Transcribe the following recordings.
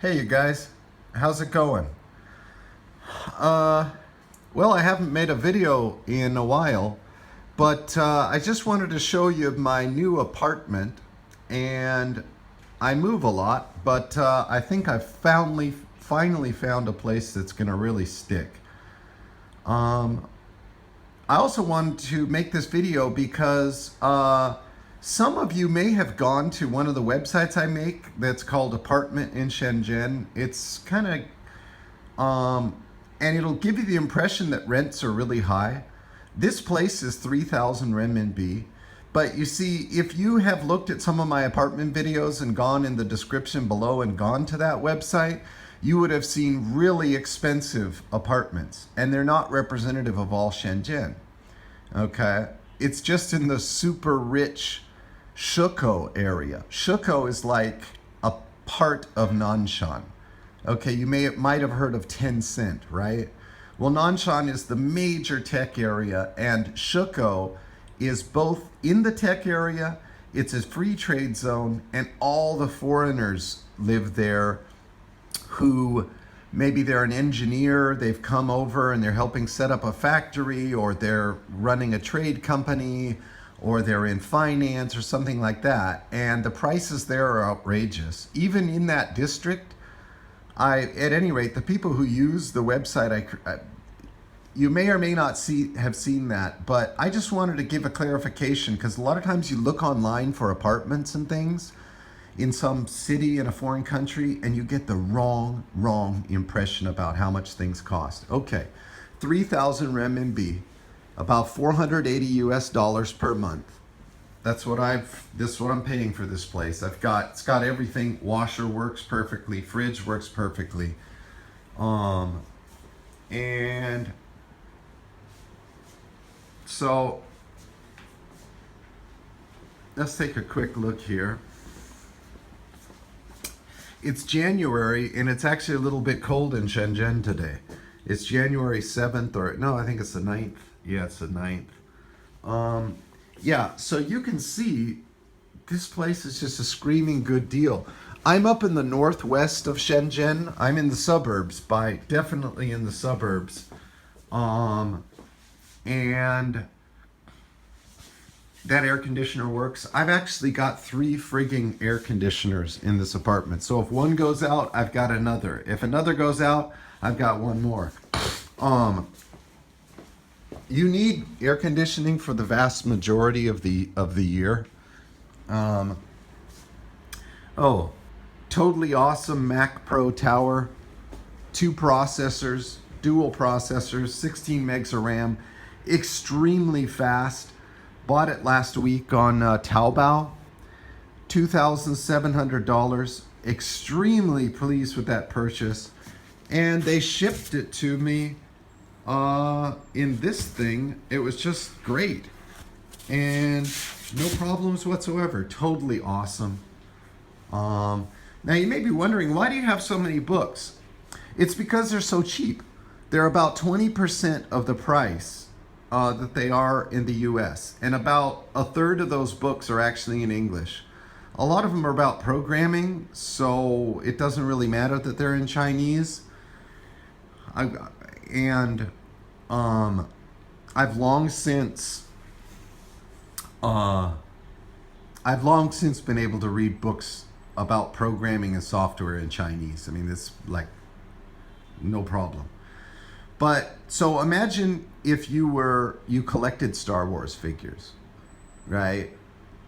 Hey you guys, how's it going? Uh, well, I haven't made a video in a while, but I just wanted to show you my new apartment. And I move a lot, but I think I've finally found a place that's gonna really stick. Um, I also wanted to make this video because some of you may have gone to one of the websites I make that's called Apartment in Shenzhen. It's kind and it'll give you the impression that rents are really high. This place is 3,000 renminbi. But you see, if you have looked at some of my apartment videos and gone in the description below and gone to that website, you would have seen really expensive apartments. And they're not representative of all Shenzhen. Okay? It's just in the super rich Shuko area. Shuko is like a part of Nanshan. Okay, might have heard of Tencent, right? Well, Nanshan is the major tech area, and Shuko is both in the tech area, it's a free trade zone, and all the foreigners live there who maybe they're an engineer, they've come over and they're helping set up a factory, or they're running a trade company, or they're in finance or something like that. And the prices there are outrageous. Even in that district, at any rate, the people who use the website, you may or may not have seen that, but I just wanted to give a clarification because a lot of times you look online for apartments and things in some city in a foreign country and you get the wrong impression about how much things cost. Okay, 3,000 renminbi, about 480 US dollars per month. This is what I'm paying for this place. It's got everything. Washer works perfectly, fridge works perfectly. And so let's take a quick look here. It's January and it's actually a little bit cold in Shenzhen today. It's January 7th, or no, I think it's the 9th. Yeah, it's the 9th. Yeah, so you can see this place is just a screaming good deal. I'm up in the northwest of Shenzhen. I'm in the suburbs, definitely in the suburbs. And that air conditioner works. I've actually got 3 frigging air conditioners in this apartment. So if one goes out, I've got another. If another goes out, I've got one more. You need air conditioning for the vast majority of the year. Oh, totally awesome Mac Pro tower, 2 processors, dual processors, 16 megs of RAM, extremely fast. Bought it last week on Taobao, $2,700. Extremely pleased with that purchase, and they shipped it to me in this thing. It was just great and no problems whatsoever. Totally awesome. Now you may be wondering, why do you have so many books? It's because they're so cheap. They're about 20% of the price that they are in the US, and about a third of those books are actually in English. A lot of them are about programming, so it doesn't really matter that they're in Chinese. I've long since been able to read books about programming and software in Chinese. I mean, it's like no problem. But so imagine if you collected Star Wars figures, right?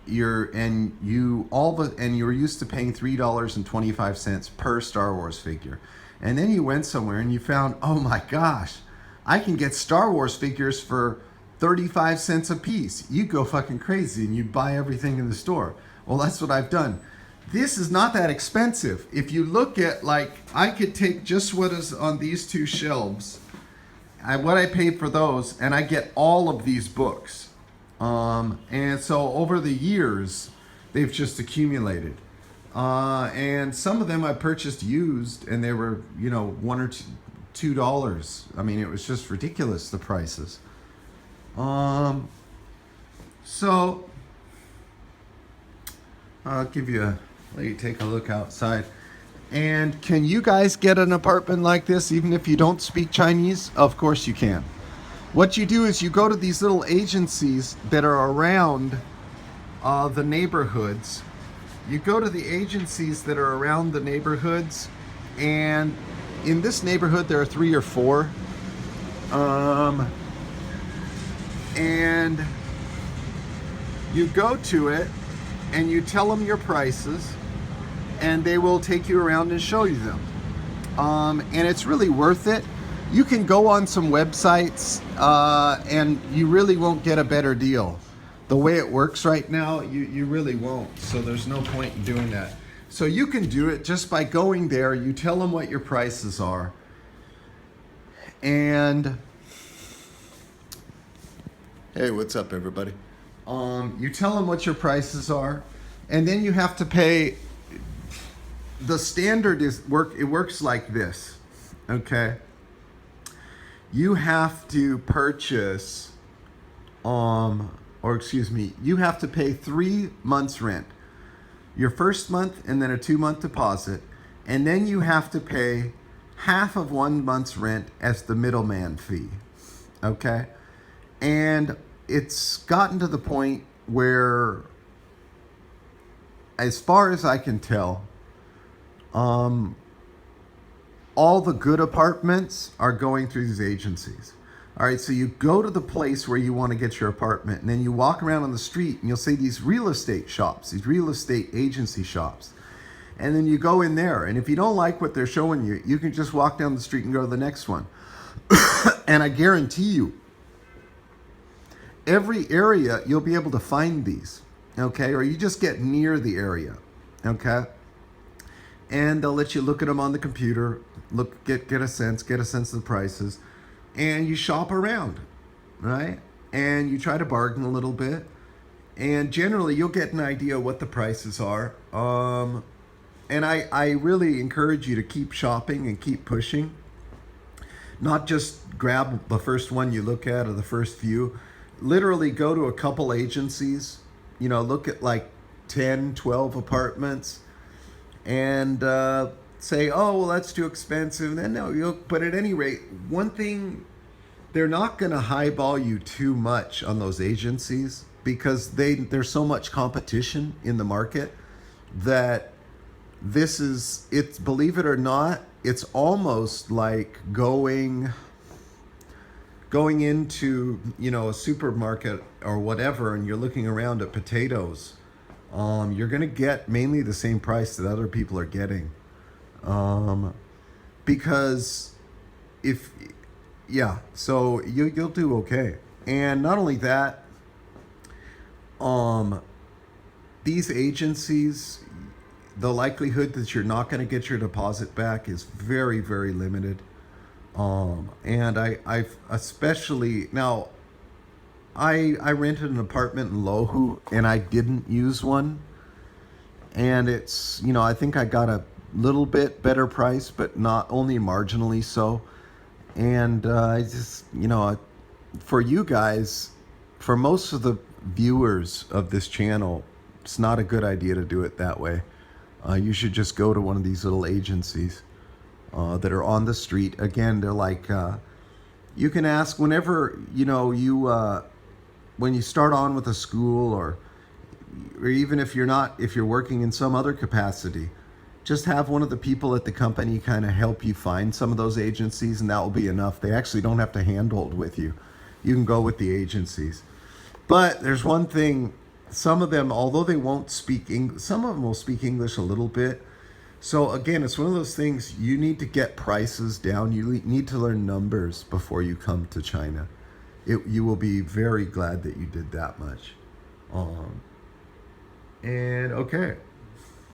You were used to paying $3.25 per Star Wars figure. And then you went somewhere and you found, oh my gosh, I can get Star Wars figures for 35 cents a piece. You go fucking crazy and you buy everything in the store. Well, that's what I've done. This is not that expensive. If you look at, like, I could take just what is on these 2 shelves, what I paid for those, and I get all of these books. And so over the years, they've just accumulated. And some of them I purchased used, and they were, $1 or $2. I mean, it was just ridiculous, the prices. So I'll let you take a look outside. And can you guys get an apartment like this even if you don't speak Chinese? Of course you can. What you do is you go to these little agencies that are around the neighborhoods. You go to the agencies that are around the neighborhoods, and in this neighborhood there are 3 or 4. And you go to it and you tell them your prices, and they will take you around and show you them. And it's really worth it. You can go on some websites and you really won't get a better deal. The way it works right now, you really won't. So there's no point in doing that. So you can do it just by going there. You tell them what your prices are. And hey, what's up, everybody? You tell them what your prices are, and then you have to pay. The standard is it works like this, okay? You have to purchase, you have to pay 3 months rent. Your first month and then a 2-month deposit, and then you have to pay half of 1 month's rent as the middleman fee, okay? And it's gotten to the point where, as far as I can tell, all the good apartments are going through these agencies. All right, so you go to the place where you want to get your apartment, and then you walk around on the street and you'll see these real estate shops, these real estate agency shops. And then you go in there, and if you don't like what they're showing you, you can just walk down the street and go to the next one. And I guarantee you, every area you'll be able to find these, okay? Or you just get near the area, okay? And they'll let you look at them on the computer, get a sense of the prices, and you shop around, right? And you try to bargain a little bit, and generally you'll get an idea what the prices are. And I really encourage you to keep shopping and keep pushing. Not just grab the first one you look at or the first few. Literally go to a couple agencies, look at like 10, 12 apartments, and say, oh, well, that's too expensive. Then no, but at any rate, one thing, they're not going to highball you too much on those agencies because there's so much competition in the market that it's, believe it or not, it's almost like going into, a supermarket or whatever, and you're looking around at potatoes. You're going to get mainly the same price that other people are getting. Because so you'll do okay. And not only that, these agencies, the likelihood that you're not going to get your deposit back is very, very limited. And I've especially, now, I rented an apartment in Lohu, and I didn't use one. And it's, I think I got a little bit better price, but not only marginally so. And I just, for you guys, for most of the viewers of this channel, it's not a good idea to do it that way. You should just go to one of these little agencies that are on the street. Again, they're like, you can ask whenever, when you start on with a school, or even if you're working in some other capacity, just have one of the people at the company kind of help you find some of those agencies, and that will be enough. They actually don't have to handhold with you. You can go with the agencies. But there's one thing, some of them, although they won't speak English, some of them will speak English a little bit. So again, it's one of those things, you need to get prices down. You need to learn numbers before you come to China. You will be very glad that you did that much. And okay.